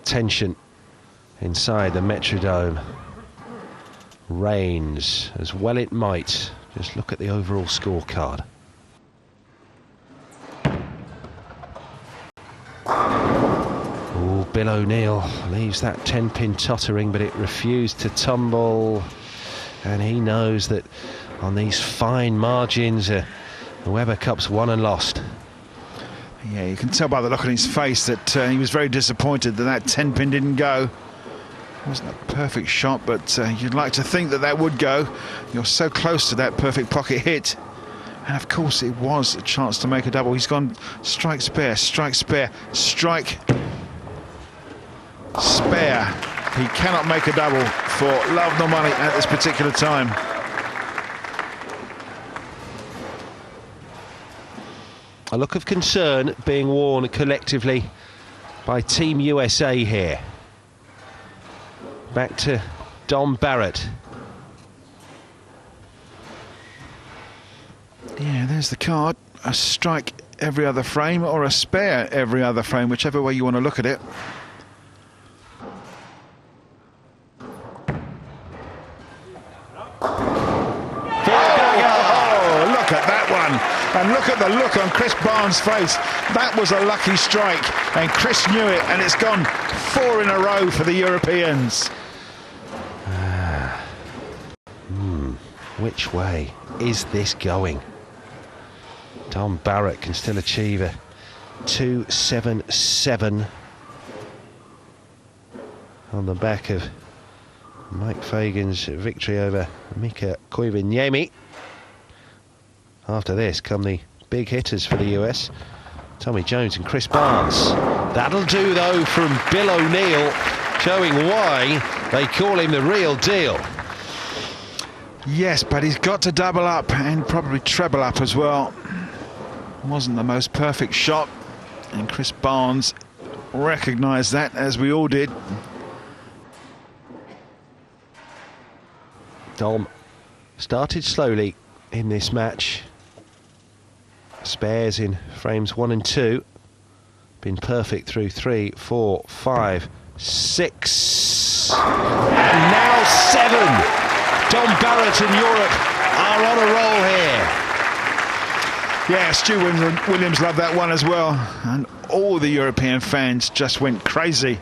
tension inside the Metrodome reigns, as well it might. Just look at the overall scorecard. Oh, Bill O'Neill leaves that 10-pin tottering, but it refused to tumble, and he knows that on these fine margins the Weber Cup's won and lost. Yeah, you can tell by the look on his face that he was very disappointed that that 10-pin didn't go. It wasn't a perfect shot, but you'd like to think that that would go. You're so close to that perfect pocket hit. And of course it was a chance to make a double. He's gone strike spare, strike spare, strike spare. He cannot make a double for love nor money at this particular time. A look of concern being worn collectively by Team USA here. Back to Dom Barrett. Yeah, there's the card. A strike every other frame or a spare every other frame, whichever way you want to look at it. Oh, look at that one. And look at the look on Chris Barnes' face. That was a lucky strike, and Chris knew it, and it's gone 4 in a row for the Europeans. Which way is this going? Dom Barrett can still achieve a 2.77 on the back of Mike Fagan's victory over Mika Koivuniemi. After this come the big hitters for the US, Tommy Jones and Chris Barnes. That'll do though from Bill O'Neill, showing why they call him the real deal. Yes, but he's got to double up and probably treble up as well. Wasn't the most perfect shot, and Chris Barnes recognised that, as we all did. Dom started slowly in this match. Spares in frames 1 and 2. Been perfect through 3, 4, 5, 6. And now 7. Dom Barrett and Europe are on a roll here. Yeah, Stuart Williams loved that one as well. And all the European fans just went crazy.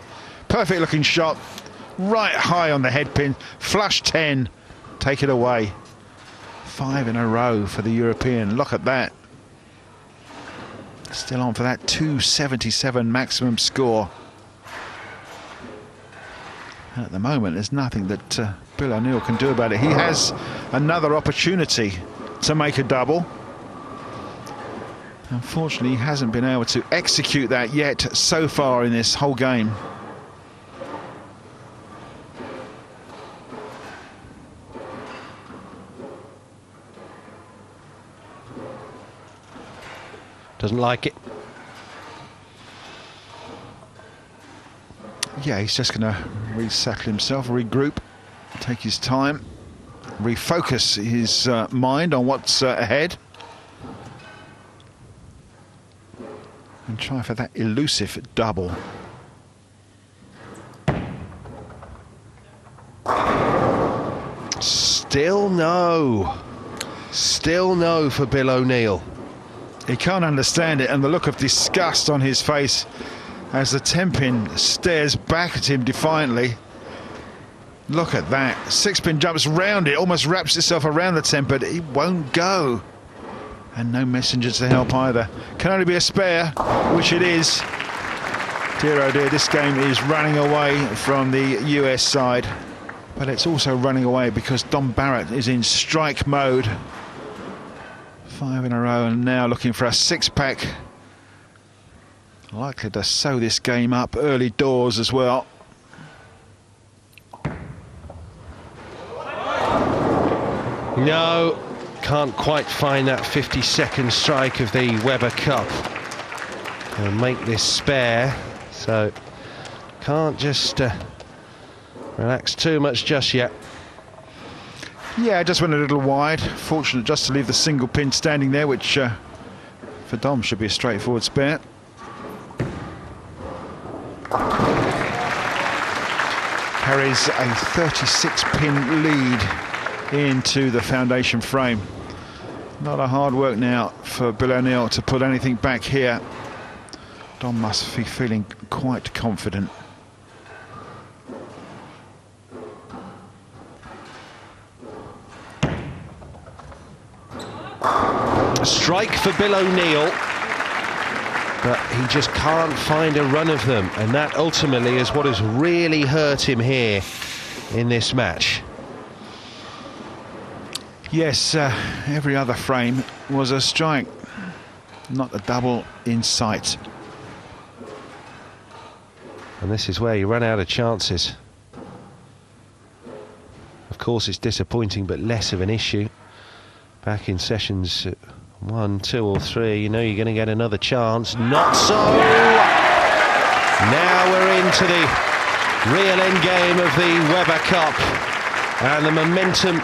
Perfect looking shot. Right high on the headpin. Flush 10. Take it away. 5 in a row for the European. Look at that. Still on for that 277 maximum score. And at the moment, there's nothing that Bill O'Neill can do about it. He has another opportunity to make a double. Unfortunately, he hasn't been able to execute that yet so far in this whole game. Doesn't like it. Yeah, he's just going to resettle himself, regroup, take his time, refocus his mind on what's ahead, and try for that elusive double. Still no. Still no for Bill O'Neill. He can't understand it, and the look of disgust on his face as the 10-pin stares back at him defiantly. Look at that. 6-pin jumps round it, almost wraps itself around the 10, but it won't go. And no messenger to help either. Can only be a spare, which it is. Dear oh dear, this game is running away from the US side. But it's also running away because Dom Barrett is in strike mode. 5 in a row, and now looking for a 6-pack. Likely to sew this game up early doors as well. No, can't quite find that 52nd strike of the Weber Cup. And make this spare, so can't just relax too much just yet. Yeah, just went a little wide. Fortunate just to leave the single pin standing there, which for Dom should be a straightforward spare. carries a 36-pin lead into the foundation frame. Not a hard work now for Bill ONeil to put anything back here. Dom must be feeling quite confident. A strike for Bill ONeil, but he just can't find a run of them, and that ultimately is what has really hurt him here in this match. Yes, every other frame was a strike, not a double in sight. And this is where you run out of chances. Of course, it's disappointing, but less of an issue. Back in sessions 1, 2 or 3, you know you're going to get another chance. Not so! Now we're into the real end game of the Weber Cup, and the momentum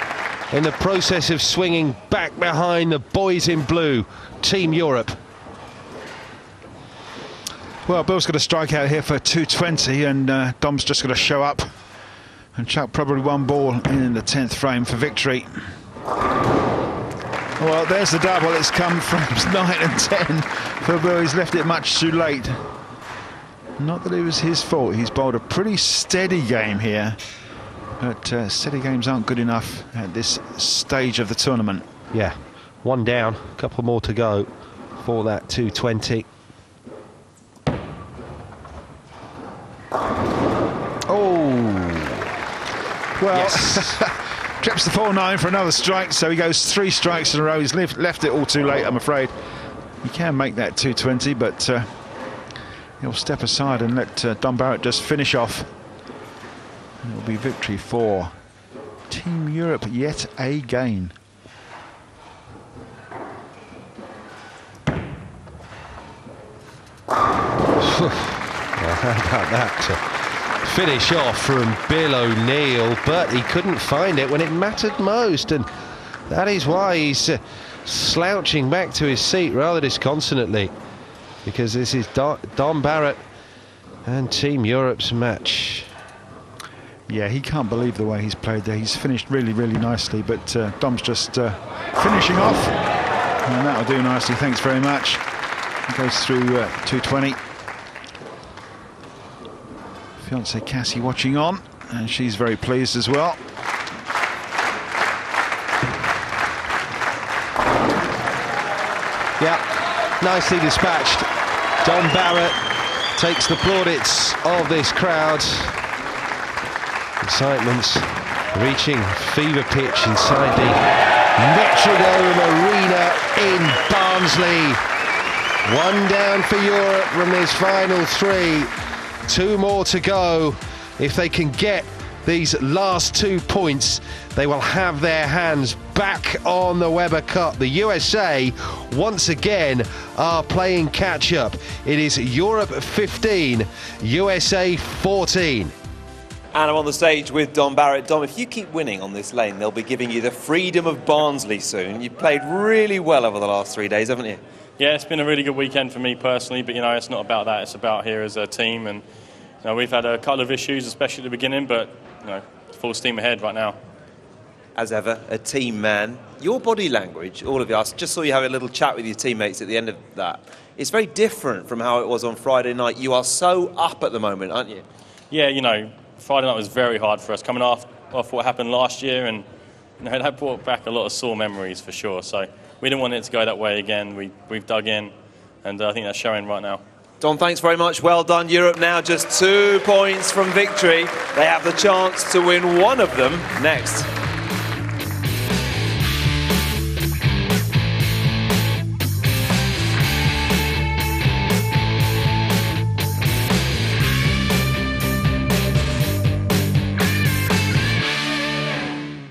in the process of swinging back behind the boys in blue, Team Europe. Well, Bill's going to strike out here for 220, and Dom's just going to show up and chuck probably one ball in the 10th frame for victory. Well, there's the double. It's come frames 9 and 10 for Bill. He's left it much too late. Not that it was his fault. He's bowled a pretty steady game here, but steady games aren't good enough at this stage of the tournament. Yeah, one down, a couple more to go for that 220. Oh, well, yes. Trips the 4-9 for another strike, so he goes 3 strikes in a row. He's left it all too late, I'm afraid. He can make that 220, but he'll step aside and let Dom Barrett just finish off. And it'll be victory for Team Europe yet again. How about that? Finish off from Bill ONeil, but he couldn't find it when it mattered most, and that is why he's slouching back to his seat rather disconsolately, because this is Dom Barrett and Team Europe's match. Yeah, he can't believe the way he's played there. He's finished really, really nicely, but Dom's just finishing off, and that'll do nicely. Thanks very much. He goes through 220. Fiancée Cassie watching on, and she's very pleased as well. Yeah, nicely dispatched. Dom Barrett takes the plaudits of this crowd. Excitement's reaching fever pitch inside the Metrodome Arena in Barnsley. One down for Europe from this final 3. 2 more to go. If they can get these last 2 points, they will have their hands back on the Weber Cup. The USA once again are playing catch up. It is Europe 15, USA 14. And I'm on the stage with Dom Barrett. Dom, if you keep winning on this lane, they'll be giving you the freedom of Barnsley soon. You've played really well over the last 3 days, haven't you? Yeah, it's been a really good weekend for me personally, but it's not about that. It's about here as a team, and we've had a couple of issues, especially at the beginning, but full steam ahead right now. As ever, a team man. Your body language, all of you, I just saw you have a little chat with your teammates at the end of that. It's very different from how it was on Friday night. You are so up at the moment, aren't you? Yeah, Friday night was very hard for us, coming off what happened last year, and that brought back a lot of sore memories for sure. So we didn't want it to go that way again. We've dug in, and I think that's showing right now. Dom, thanks very much. Well done. Europe now just 2 points from victory. They have the chance to win one of them next.